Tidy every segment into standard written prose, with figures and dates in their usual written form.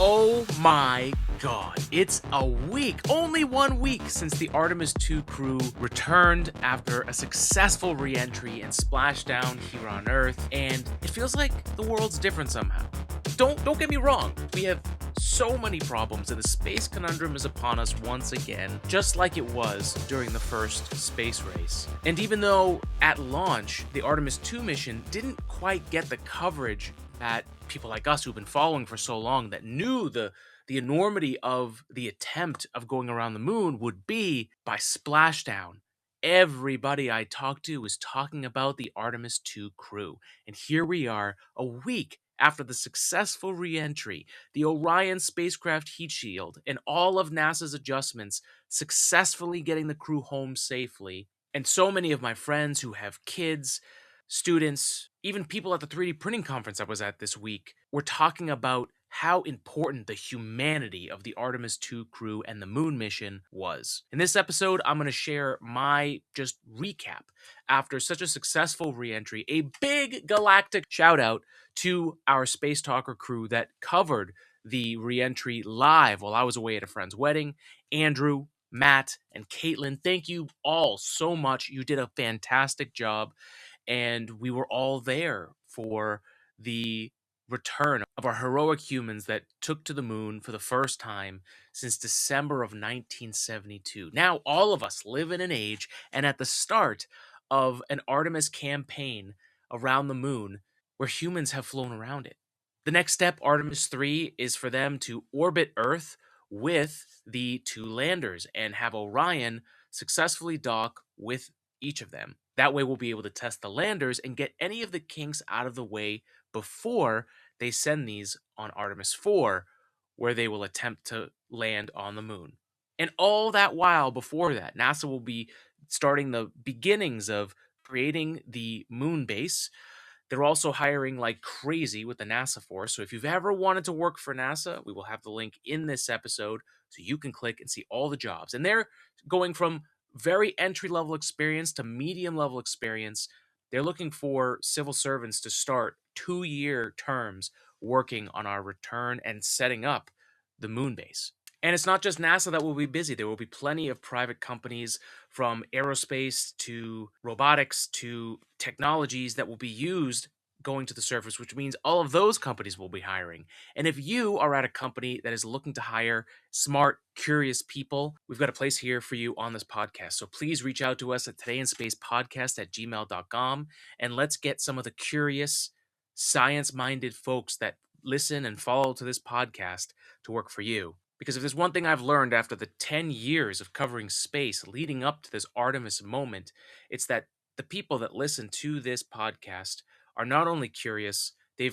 Oh my god, it's a week, only 1 week since the Artemis 2 crew returned after a successful re-entry and splashdown here on Earth, and it feels like the world's different somehow. Don't get me wrong, we have so many problems and the space conundrum is upon us once again, just like it was during the first space race. And even though at launch, the Artemis 2 mission didn't quite get the coverage that people like us who've been following for so long that knew the enormity of the attempt of going around the moon would be by splashdown. Everybody I talked to was talking about the Artemis 2 crew. And here we are, a week after the successful re-entry, the Orion spacecraft heat shield, and all of NASA's adjustments successfully getting the crew home safely. And so many of my friends who have kids, students, even people at the 3D printing conference I was at this week were talking about how important the humanity of the Artemis 2 crew and the moon mission was. In this episode, I'm going to share my just recap after such a successful re-entry, a big galactic shout out to our Space Talker crew that covered the re-entry live while I was away at a friend's wedding. Andrew, Matt, and Caitlin, thank you all so much. You did a fantastic job. And we were all there for the return of our heroic humans that took to the moon for the first time since December of 1972. Now, all of us live in an age and at the start of an Artemis campaign around the moon where humans have flown around it. The next step, Artemis 3, is for them to orbit Earth with the 2 landers and have Orion successfully dock with each of them. That way we'll be able to test the landers and get any of the kinks out of the way before they send these on Artemis 4, where they will attempt to land on the moon. And all that while before that, NASA will be starting the beginnings of creating the moon base. They're also hiring like crazy with the NASA Force. So if you've ever wanted to work for NASA, we will have the link in this episode so you can click and see all the jobs. And they're going from very entry-level experience to medium-level experience. They're looking for civil servants to start 2-year terms working on our return and setting up the moon base. And it's not just NASA that will be busy. There will be plenty of private companies from Aerospace to Robotics to technologies that will be used going to the surface, which means all of those companies will be hiring. And if you are at a company that is looking to hire smart, curious people, we've got a place here for you on this podcast. So please reach out to us at todayinspacepodcast@gmail.com and let's get some of the curious, science-minded folks that listen and follow to this podcast to work for you. Because if there's one thing I've learned after the 10 years of covering space leading up to this Artemis moment, it's that the people that listen to this podcast are not only curious, they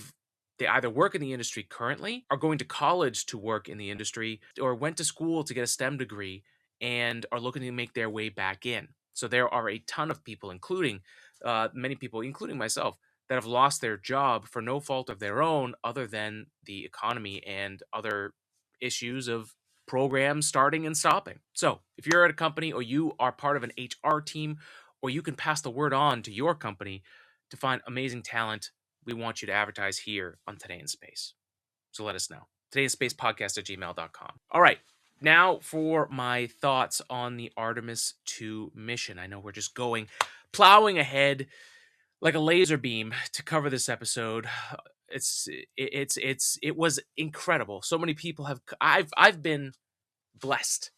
either work in the industry currently, are going to college to work in the industry, or went to school to get a STEM degree and are looking to make their way back in. So there are a ton of people, including many people, including myself, that have lost their job for no fault of their own other than the economy and other issues of programs starting and stopping. So if you're at a company or you are part of an HR team, or you can pass the word on to your company to find amazing talent, we want you to advertise here on Today in Space. So let us know. todayinspacepodcast@gmail.com. All right. Now for my thoughts on the Artemis 2 mission. I know we're just plowing ahead like a laser beam to cover this episode. It was incredible. So many people I've been blessed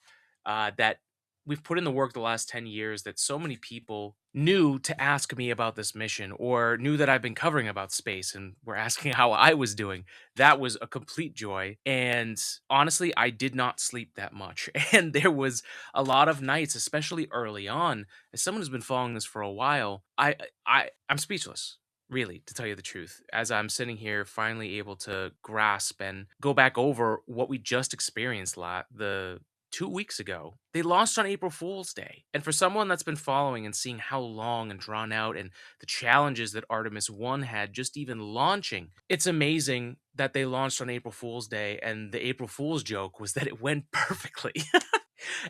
that we've put in the work the last 10 years, that so many people knew to ask me about this mission or knew that I've been covering about space and were asking how I was doing. That was a complete joy. And honestly, I did not sleep that much. And there was a lot of nights, especially early on, as someone who's been following this for a while, I'm speechless. Really, to tell you the truth, as I'm sitting here finally able to grasp and go back over what we just experienced the 2 weeks ago. They launched on April Fool's Day. And for someone that's been following and seeing how long and drawn out and the challenges that Artemis 1 had just even launching, it's amazing that they launched on April Fool's Day, and the April Fool's joke was that it went perfectly.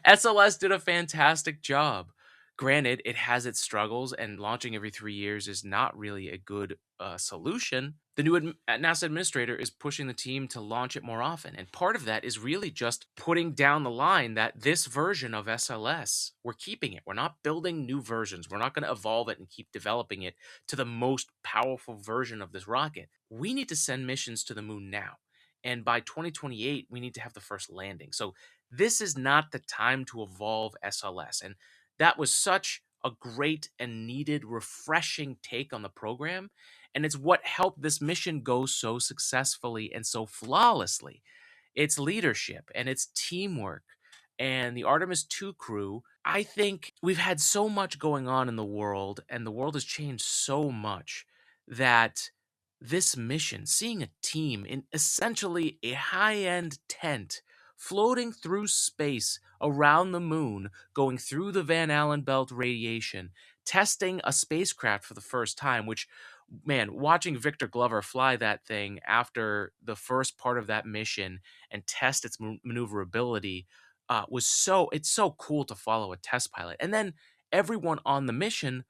SLS did a fantastic job. Granted, it has its struggles, and launching every 3 years is not really a good solution, The new NASA administrator is pushing the team to launch it more often. And part of that is really just putting down the line that this version of SLS, we're keeping it. We're not building new versions. We're not going to evolve it and keep developing it to the most powerful version of this rocket. We need to send missions to the moon now. And by 2028, we need to have the first landing. So this is not the time to evolve SLS. And that was such a great and needed, refreshing take on the program, and it's what helped this mission go so successfully and so flawlessly. It's leadership and it's teamwork. And the Artemis 2 crew, I think we've had so much going on in the world, and the world has changed so much that this mission, seeing a team in essentially a high end tent floating through space around the moon, going through the Van Allen belt radiation, testing a spacecraft for the first time, which, man, watching Victor Glover fly that thing after the first part of that mission and test its maneuverability it's so cool to follow a test pilot. And then everyone on the mission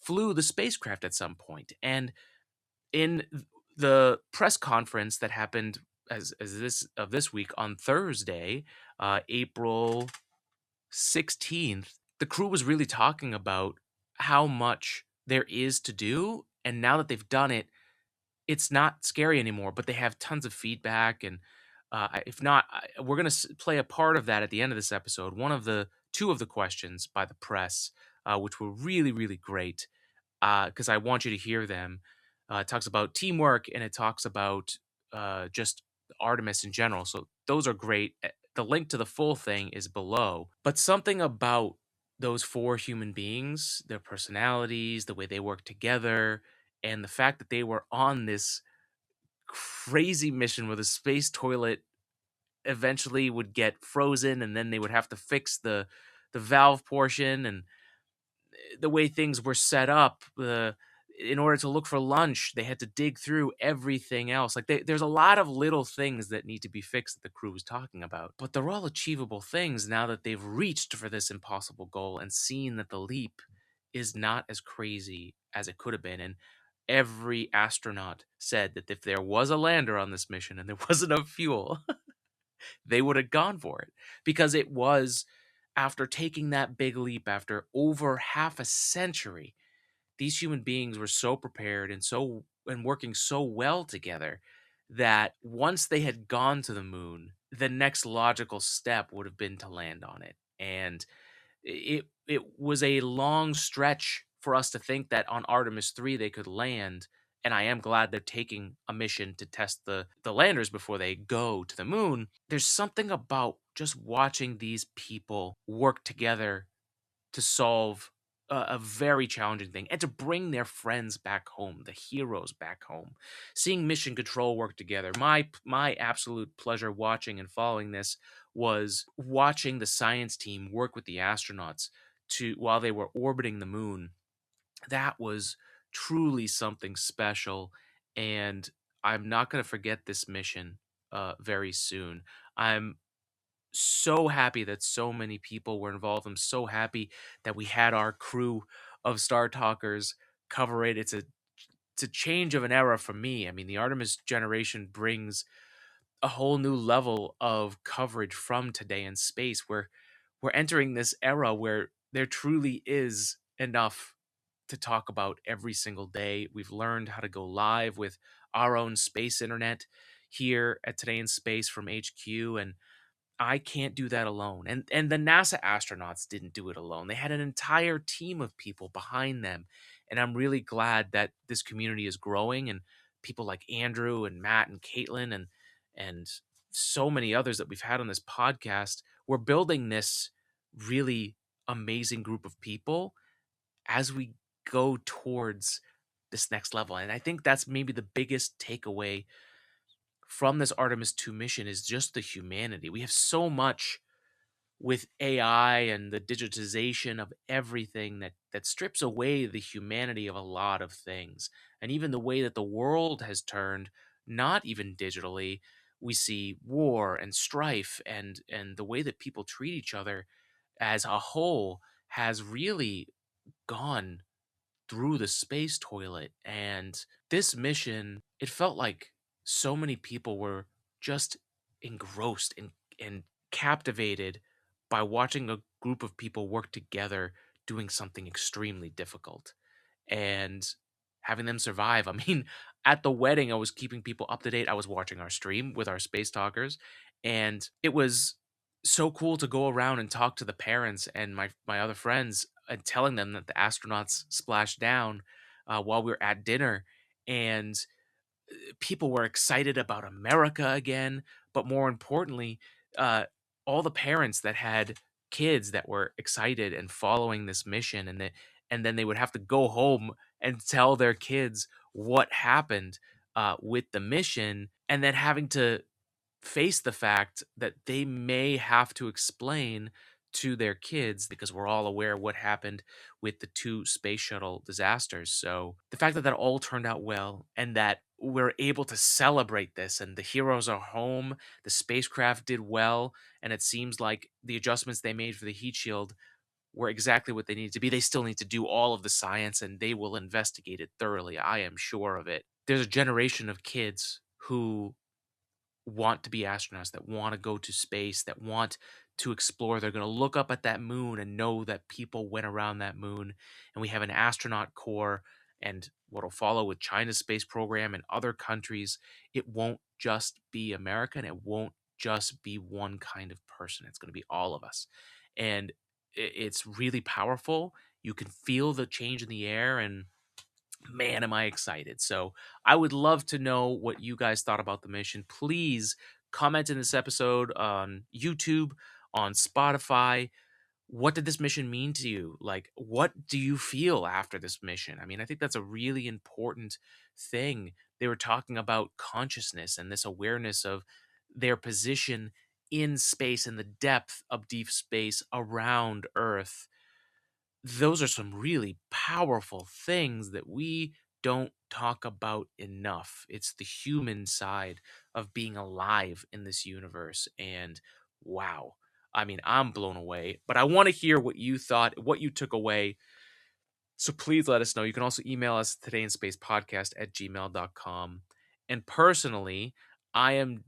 flew the spacecraft at some point. And in the press conference that happened this week on Thursday, April 16th, the crew was really talking about how much there is to do. And now that they've done it, it's not scary anymore, but they have tons of feedback. And if not, we're going to play a part of that at the end of this episode. Two of the questions by the press, which were really, really great, because I want you to hear them. It talks about teamwork and it talks about just Artemis in general. So those are great. The link to the full thing is below. But something about those four human beings, their personalities, the way they work together, and the fact that they were on this crazy mission where the space toilet eventually would get frozen and then they would have to fix the valve portion, and the way things were set up, in order to look for lunch, they had to dig through everything else. Like there's a lot of little things that need to be fixed that the crew was talking about, but they're all achievable things now that they've reached for this impossible goal and seen that the leap is not as crazy as it could have been. And every astronaut said that if there was a lander on this mission and there wasn't enough fuel, they would have gone for it, because it was, after taking that big leap after over half a century, these human beings were so prepared and working so well together that once they had gone to the moon, the next logical step would have been to land on it. And it was a long stretch for us to think that on Artemis 3 they could land. And I am glad they're taking a mission to test the landers before they go to the moon. There's something about just watching these people work together to solve a very challenging thing and to bring their friends back home, the heroes back home. Seeing mission control work together. My absolute pleasure watching and following this was watching the science team work with the astronauts to while they were orbiting the moon. That was truly something special, and I'm not going to forget this mission very soon. I'm so happy that so many people were involved. I'm so happy that we had our crew of Star Talkers cover it. It's a change of an era for me. I mean, the Artemis generation brings a whole new level of coverage from today in space, where we're entering this era where there truly is enough to talk about every single day. We've learned how to go live with our own space internet here at Today in Space from HQ, and I can't do that alone. And the NASA astronauts didn't do it alone. They had an entire team of people behind them. And I'm really glad that this community is growing, and people like Andrew and Matt and Caitlin and so many others that we've had on this podcast. We're building this really amazing group of people as we go towards this next level. And I think that's maybe the biggest takeaway from this Artemis 2 mission is just the humanity. We have so much with AI and the digitization of everything that strips away the humanity of a lot of things. And even the way that the world has turned, not even digitally, we see war and strife, and the way that people treat each other as a whole has really gone through the space toilet. And this mission, it felt like so many people were just engrossed and captivated by watching a group of people work together doing something extremely difficult and having them survive. I mean, at the wedding, I was keeping people up to date. I was watching our stream with our space talkers, and it was so cool to go around and talk to the parents and my other friends and telling them that the astronauts splashed down while we were at dinner. And people were excited about America again, but more importantly, uh, all the parents that had kids that were excited and following this mission, and then they would have to go home and tell their kids what happened with the mission, and then having to face the fact that they may have to explain to their kids because we're all aware what happened with the two space shuttle disasters. So the fact that that all turned out well and that we're able to celebrate this and the heroes are home, the spacecraft did well, and it seems like the adjustments they made for the heat shield were exactly what they needed to be. They still need to do all of the science and they will investigate it thoroughly. I am sure of it. There's a generation of kids who want to be astronauts, that want to go to space, that want to explore. They're going to look up at that moon and know that people went around that moon. And we have an astronaut corps and what'll follow with China's space program and other countries. It won't just be America and it won't just be one kind of person. It's going to be all of us. And it's really powerful. You can feel the change in the air, and man, am I excited. So I would love to know what you guys thought about the mission. Please comment in this episode on YouTube, on Spotify. What did this mission mean to you? Like, what do you feel after this mission? I mean, I think that's a really important thing. They were talking about consciousness and this awareness of their position in space and the depth of deep space around Earth. Those are some really powerful things that we don't talk about enough. It's the human side of being alive in this universe. And wow, I mean, I'm blown away, but I want to hear what you thought, what you took away. So please let us know. You can also email us todayinspacepodcast@gmail.com. And personally, I am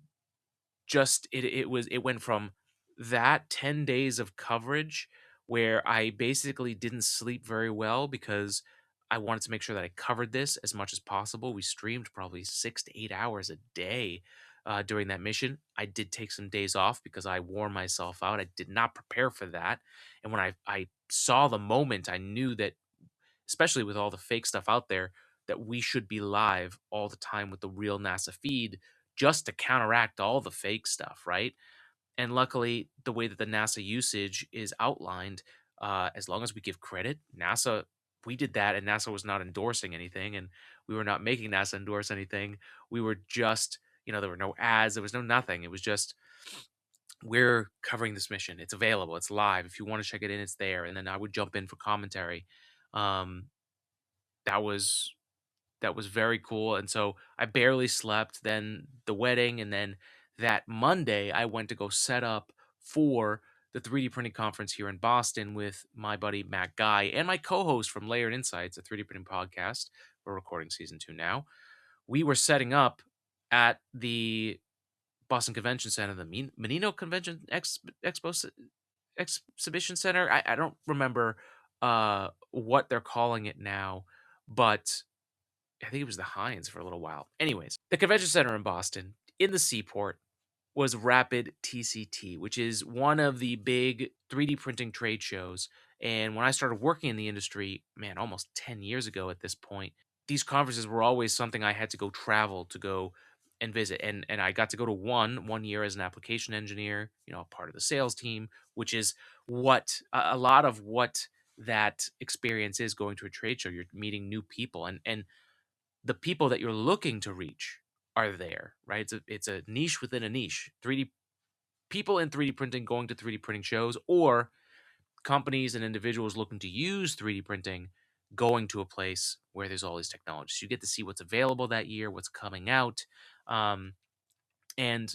just it went from that 10 days of coverage where I basically didn't sleep very well because I wanted to make sure that I covered this as much as possible. We streamed probably 6 to 8 hours a day during that mission. I did take some days off because I wore myself out. I did not prepare for that. And when I saw the moment, I knew that, especially with all the fake stuff out there, that we should be live all the time with the real NASA feed just to counteract all the fake stuff, right? And luckily, the way that the NASA usage is outlined, as long as we give credit, NASA, we did that, and NASA was not endorsing anything, and we were not making NASA endorse anything. We were just, there were no ads, there was no nothing. It was just, we're covering this mission. It's available. It's live. If you want to check it in, it's there. And then I would jump in for commentary. Um, that was that was very cool. And so I barely slept. Then the wedding, and then that Monday I went to go set up for the 3D printing conference here in Boston with my buddy Matt Guy and my co-host from Layered Insights, a 3D printing podcast. We're recording season 2 now. We were setting up at the Boston Convention Center, the Menino Convention Exhibition Center. I don't remember what they're calling it now, but I think it was the Heinz for a little while. Anyways, the convention center in Boston, in the seaport, was Rapid TCT, which is one of the big 3D printing trade shows. And when I started working in the industry, man, almost 10 years ago at this point, these conferences were always something I had to go travel to go and visit. And I got to go to one year as an application engineer, part of the sales team, which is what a lot of what that experience is, going to a trade show. You're meeting new people, and the people that you're looking to reach are there, right? It's a niche within a niche. 3D people in 3D printing going to 3D printing shows, or companies and individuals looking to use 3D printing going to a place where there's all these technologies. You get to see what's available that year, what's coming out. And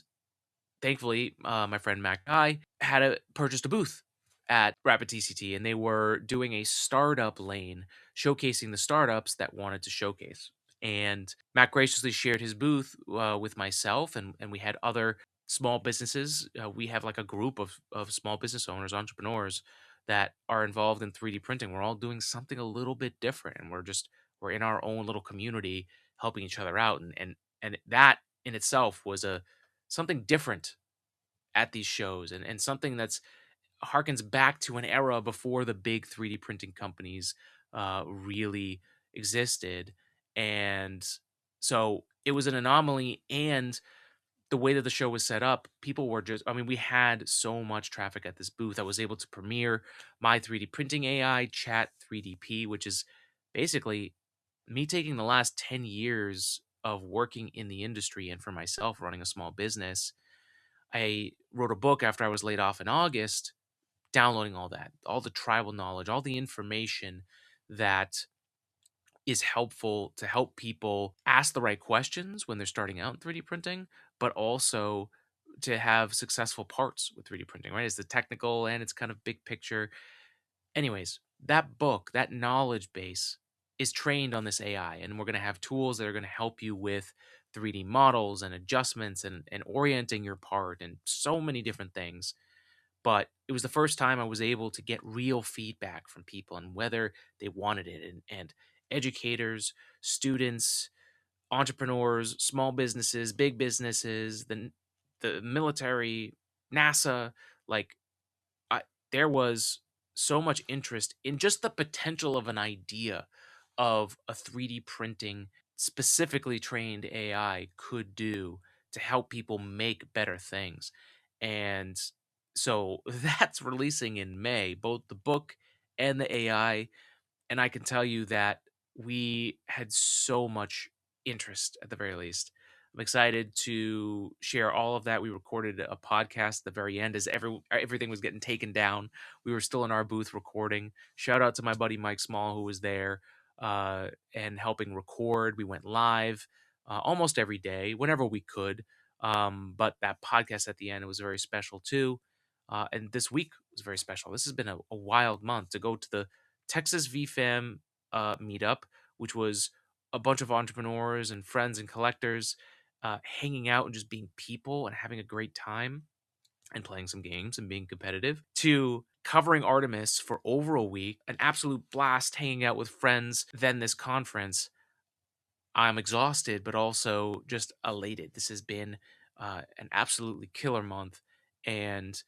thankfully, my friend Matt Guy had purchased a booth at Rapid TCT, and they were doing a startup lane showcasing the startups that wanted to showcase. And Matt graciously shared his booth with myself, and we had other small businesses. We have like a group of small business owners, entrepreneurs that are involved in 3D printing. We're all doing something a little bit different, and we're in our own little community helping each other out, and that in itself was a something different at these shows, and something that's harkens back to an era before the big 3D printing companies really existed. And so it was an anomaly. And the way that the show was set up, people were just, I mean, we had so much traffic at this booth. I was able to premiere my 3D printing AI, Chat 3DP, which is basically me taking the last 10 years of working in the industry and for myself running a small business. I wrote a book after I was laid off in August, downloading all that, all the tribal knowledge, all the information that is helpful to help people ask the right questions when they're starting out in 3D printing, but also to have successful parts with 3D printing, right? It's the technical and it's kind of big picture. Anyways, that book, that knowledge base is trained on this AI, and we're going to have tools that are going to help you with 3D models and adjustments and orienting your part and so many different things. But it was the first time I was able to get real feedback from people and whether they wanted it. And educators, students, entrepreneurs, small businesses, big businesses, the military, NASA, like I, there was so much interest in just the potential of an idea of a 3D printing specifically trained AI could do to help people make better things. And so that's releasing in May, both the book and the AI. And I can tell you that we had so much interest at the very least. I'm excited to share all of that. We recorded a podcast at the very end as everything was getting taken down. We were still in our booth recording. Shout out to my buddy Mike Small, who was there and helping record. We went live almost every day, whenever we could. But that podcast at the end, it was very special too. And this week was very special. This has been a wild month to go to the Texas VFam meetup, which was a bunch of entrepreneurs and friends and collectors hanging out and just being people and having a great time and playing some games and being competitive, to covering Artemis for over a week, an absolute blast hanging out with friends, then this conference. I'm exhausted, but also just elated. This has been an absolutely killer month, and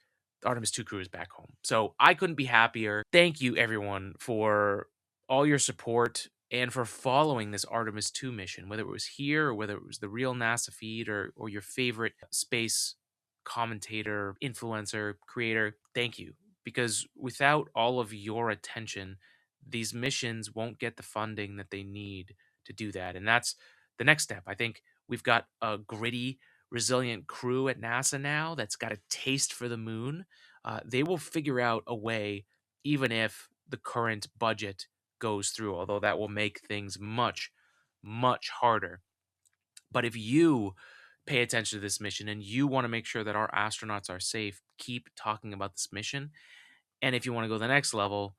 the Artemis 2 crew is back home. So I couldn't be happier. Thank you, everyone, for all your support and for following this Artemis 2 mission, whether it was here or whether it was the real NASA feed or your favorite space commentator, influencer, creator. Thank you. Because without all of your attention, these missions won't get the funding that they need to do that. And that's the next step. I think we've got a gritty, resilient crew at NASA now that's got a taste for the moon. They will figure out a way, even if the current budget goes through, although that will make things much, much harder. But if you pay attention to this mission and you want to make sure that our astronauts are safe, keep talking about this mission. And if you want to go the next level,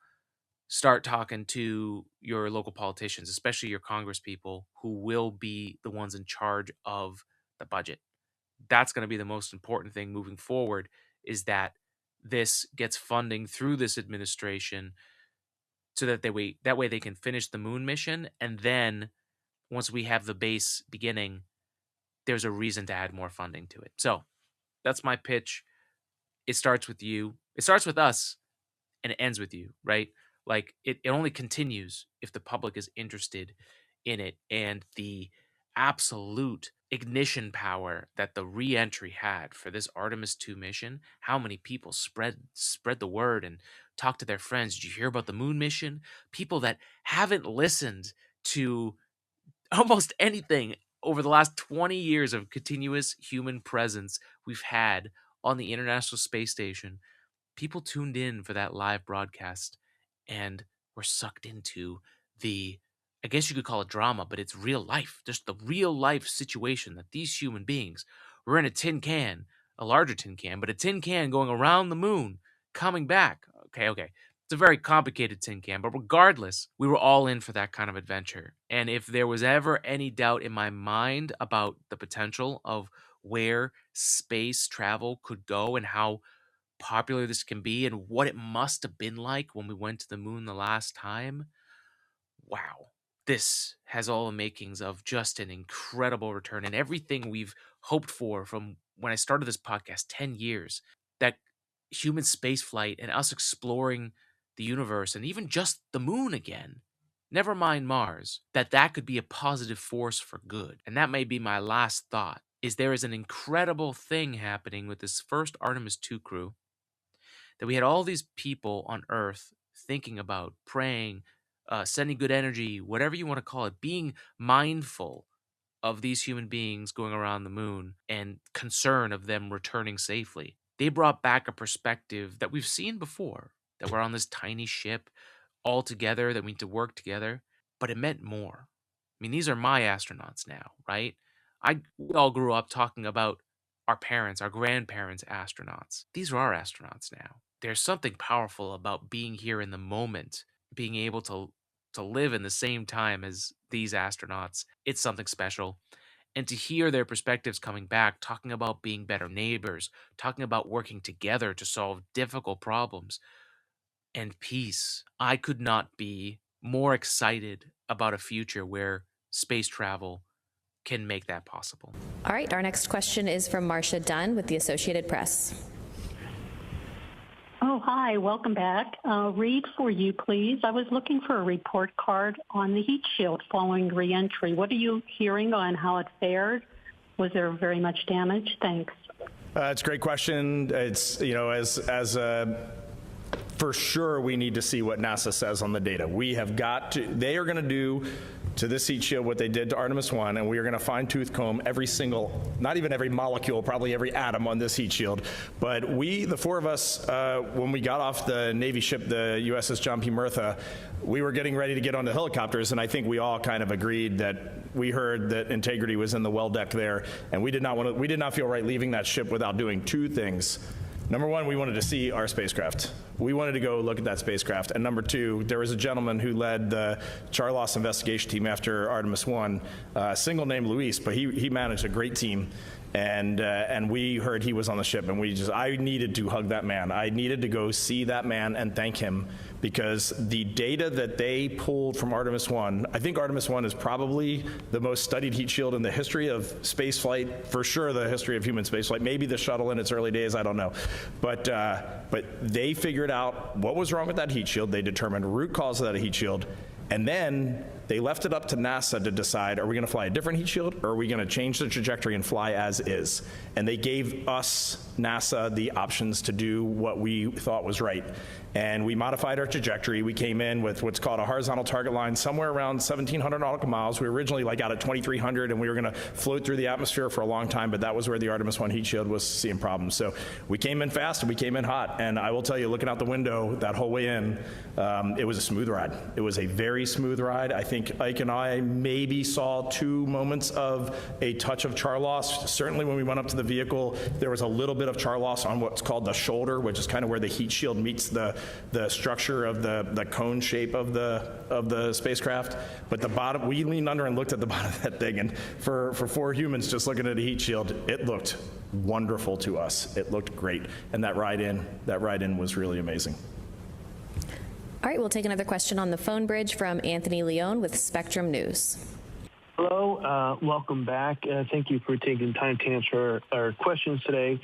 start talking to your local politicians, especially your Congress people who will be the ones in charge of the budget. That's going to be the most important thing moving forward, is that this gets funding through this administration so that that way they can finish the moon mission. And then once we have the base beginning, there's a reason to add more funding to it. So that's my pitch. It starts with you. It starts with us and it ends with you, right? Like it only continues if the public is interested in it. And the absolute ignition power that the reentry had for this Artemis 2 mission, how many people spread the word and talk to their friends. Did you hear about the moon mission? People that haven't listened to almost anything over the last 20 years of continuous human presence we've had on the International Space Station. People tuned in for that live broadcast and were sucked into the, I guess you could call it drama, but it's real life. Just the real life situation that these human beings were in a tin can, a larger tin can, but a tin can going around the moon, coming back, Okay. It's a very complicated tin can, but regardless, we were all in for that kind of adventure. And if there was ever any doubt in my mind about the potential of where space travel could go and how popular this can be and what it must have been like when we went to the moon the last time, wow. This has all the makings of just an incredible return and everything we've hoped for from when I started this podcast 10 years. That human spaceflight and us exploring the universe and even just the moon again, never mind Mars, that could be a positive force for good. And that may be my last thought, is there is an incredible thing happening with this first Artemis 2 crew, that we had all these people on Earth thinking about, praying, sending good energy, whatever you want to call it, being mindful of these human beings going around the moon and concern of them returning safely. They brought back a perspective that we've seen before, that we're on this tiny ship all together, that we need to work together, but it meant more. I mean, these are my astronauts now, right? We all grew up talking about our parents, our grandparents' astronauts. These are our astronauts now. There's something powerful about being here in the moment, being able to live in the same time as these astronauts. It's something special. And to hear their perspectives coming back, talking about being better neighbors, talking about working together to solve difficult problems, and peace. I could not be more excited about a future where space travel can make that possible. All right, our next question is from Marcia Dunn with the Associated Press. Oh, hi, welcome back. Reed, for you, please. I was looking for a report card on the heat shield following reentry. What are you hearing on how it fared? Was there very much damage? Thanks. It's a great question. It's, for sure, we need to see what NASA says on the data. We have got to, they are going to do to this heat shield what they did to Artemis 1, and we are going to fine-tooth comb every single, not even every molecule, probably every atom on this heat shield. But we, the four of us, when we got off the Navy ship, the USS John P. Murtha, we were getting ready to get onto helicopters, and I think we all kind of agreed that we heard that integrity was in the well deck there, and we did not feel right leaving that ship without doing two things. Number one, we wanted to see our spacecraft. We wanted to go look at that spacecraft. And number two, there was a gentleman who led the Charlos investigation team after Artemis 1, a single named Luis, but he managed a great team. And we heard he was on the ship, and I needed to hug that man. I needed to go see that man and thank him, because the data that they pulled from Artemis 1, I think Artemis 1 is probably the most studied heat shield in the history of spaceflight, for sure the history of human spaceflight, maybe the shuttle in its early days, I don't know. But they figured out what was wrong with that heat shield. They determined root cause of that heat shield. And then they left it up to NASA to decide, are we going to fly a different heat shield, or are we going to change the trajectory and fly as is? And they gave us, NASA, the options to do what we thought was right. And we modified our trajectory. We came in with what's called a horizontal target line, somewhere around 1,700 nautical miles. We were originally out at 2,300, and we were going to float through the atmosphere for a long time, but that was where the Artemis 1 heat shield was seeing problems. So we came in fast, and we came in hot. And I will tell you, looking out the window that whole way in, it was a smooth ride. It was a very smooth ride. I think Ike and I maybe saw 2 moments of a touch of char loss. Certainly when we went up to the vehicle, there was a little bit of char loss on what's called the shoulder, which is kind of where the heat shield meets the structure of the cone shape of the spacecraft. But the bottom, we leaned under and looked at the bottom of that thing, and for 4 humans just looking at a heat shield, it looked wonderful to us. It looked great. And that ride in was really amazing. All right, we'll take another question on the phone bridge from Anthony Leone with Spectrum News. Hello, welcome back. Thank you for taking time to answer our questions today.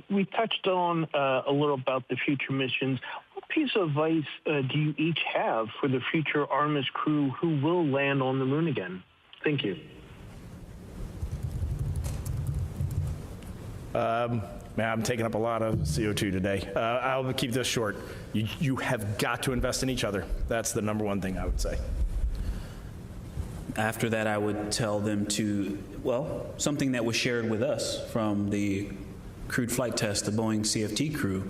We touched on a little about the future missions. What piece of advice do you each have for the future Artemis crew who will land on the moon again? Thank you. Man, I'm taking up a lot of CO2 today. I'll keep this short. You have got to invest in each other. That's the number one thing I would say. After that, I would tell them to, something that was shared with us from the crewed flight test, the Boeing CFT crew,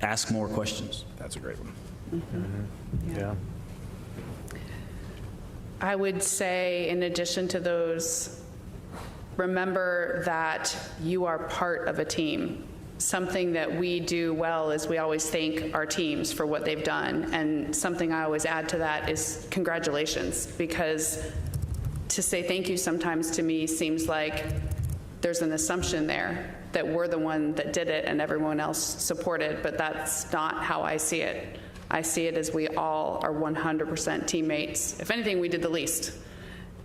ask more questions. That's a great one. Mm-hmm. Yeah. I would say, in addition to those, remember that you are part of a team. something that we do well is we always thank our teams for what they've done. And something I always add to that is congratulations, because to say thank you sometimes to me seems like there's an assumption there that we're the one that did it and everyone else supported, but that's not how I see it. I see it as we all are 100% teammates. If anything, we did the least.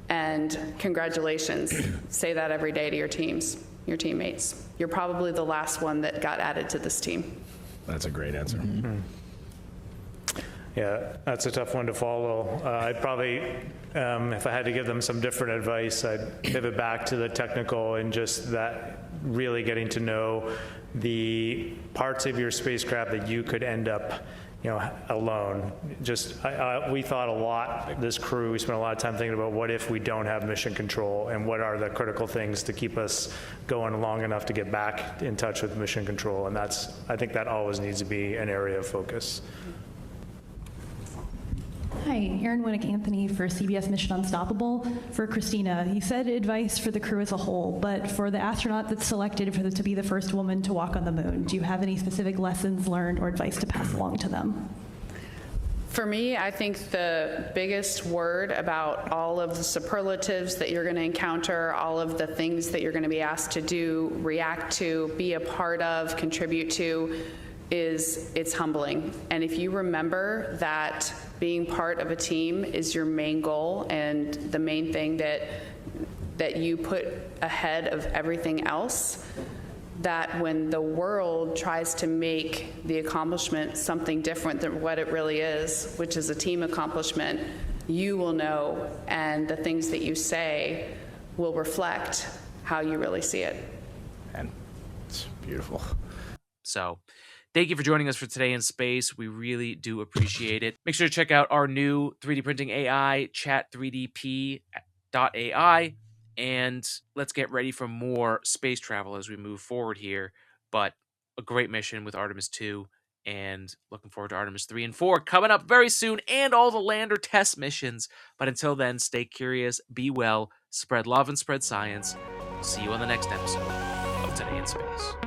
And congratulations. Say that every day to your teams, your teammates. You're probably the last one that got added to this team. That's a great answer. Yeah, that's a tough one to follow. I'd probably, if I had to give them some different advice, I'd pivot back to the technical and just that really getting to know the parts of your spacecraft that you could end up alone. Just, we thought a lot, this crew, we spent a lot of time thinking about what if we don't have mission control and what are the critical things to keep us going long enough to get back in touch with mission control. And I think that always needs to be an area of focus. Hi, Erin Winnick-Anthony for CBS Mission Unstoppable. For Christina, you said advice for the crew as a whole, but for the astronaut that's selected to be the first woman to walk on the moon, do you have any specific lessons learned or advice to pass along to them? For me, I think the biggest word about all of the superlatives that you're going to encounter, all of the things that you're going to be asked to do, react to, be a part of, contribute to, is it's humbling. And if you remember that being part of a team is your main goal and the main thing that you put ahead of everything else, that when the world tries to make the accomplishment something different than what it really is, which is a team accomplishment, you will know, and the things that you say will reflect how you really see it. And it's beautiful. So thank you for joining us for Today in Space. We really do appreciate it. Make sure to check out our new 3D printing AI, chat3dp.ai, and let's get ready for more space travel as we move forward here. But a great mission with Artemis 2, and looking forward to Artemis 3 and 4 coming up very soon, and all the lander test missions. But until then, stay curious, be well, spread love and spread science. See you on the next episode of Today in Space.